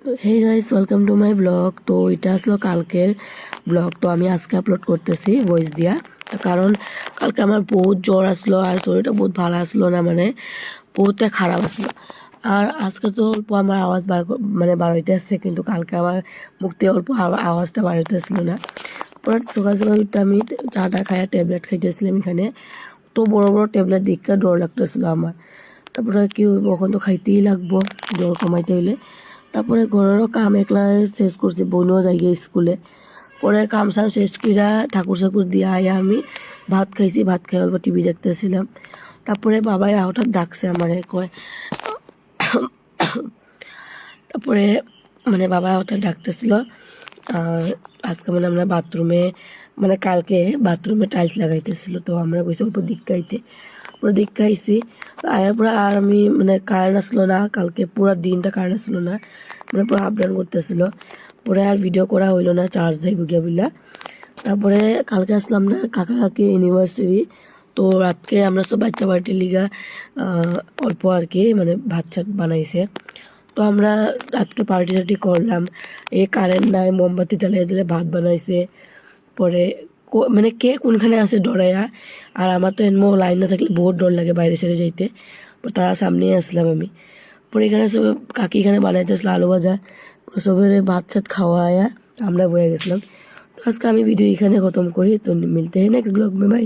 Hey guys, welcome to my blog. তো এটা আসলো কালকের ব্লগ। তো আমি আজকে আপলোড করতেছি ভয়েস দিয়া, কারণ কালকে আমার বহুত জ্বর আসলো আর শরীরটা বহুত ভালো আসলো না, মানে বহুতটা খারাপ আসলো। আর আজকে তো অল্প আমার আওয়াজ মানে বার হইতে আসছে, কিন্তু কালকে আমার মুখ থেকে অল্প আওয়াজটা বার হইতেছিল না। পরে সকাল সকাল উঠে আমি চাটা খাইয়া ট্যাবলেট খাইতেছিলাম এখানে। তো বড় বড় ট্যাবলেট দেখতে ডর লাগতেছিল আমার। তারপরে কি হইব, এখন তো খাইতেই লাগবো জ্বর কমাইতে হইলে। তারপরে ঘরেরও কাম একলা শেষ করছি, বোনও যাই গিয়ে স্কুলে। পরে কাম সাম শেষ কইরা ঠাকুর ঠাকুর দিয়ে আয়া আমি ভাত খাইছি, ভাত খাই অল্প টিভি দেখতেছিলাম। তারপরে বাবাই হঠাৎ ডাকছে আমারে, কয় তারপরে মানে বাবা হঠাৎ ডাকতেছিল। আজকে মানে আমরা বাথরুমে, মানে কালকে বাথরুমে টাইলস লাগাইতেছিল, তো আমরা বসে অল্প দিক্কাইতে পুরো দিক্কাইছি। আয়ার পরে আর আমি মানে কারেন্ট আসলো না, কালকে পুরো দিনটা কারেন্ট আসলো না, মানে পুরো আপ ডাউন করতেছিল। পরে আর ভিডিও করা হইলো না, চার্জ যাই বুগিয়া বিলা। তারপরে কালকে আসলাম না কাকা কাকি ইউনিভার্সিটি। তো রাতকে আমরা সব বাচ্চা পার্টির লিগা অল্প আর কি মানে ভাত চাত বানাইছে। তো আমরা রাতকে পার্টি টার্টি করলাম। এই কারেন্ট নাই, মোমবাতি জ্বালিয়ে জ্বালিয়ে ভাত বানাইছে। পরে মানে কে কোনখানে আছে ডরাইয়া। আর আমার তো এমন লাইন না থাকলে বহুত ডর লাগে বাইরে ছেড়ে যাইতে। তারা সামনেই আসলাম আমি। পরে এখানে সব কাকি এখানে বানাইতেছিল আলু ভাজা, সবের ভাত চাত খাওয়ায়া আমরা বয়ে গেছিলাম। তো আজকে আমি ভিডিও এখানে খতম করি। তো মিলতে हैं नेक्स्ट ब्लॉग में, बाय।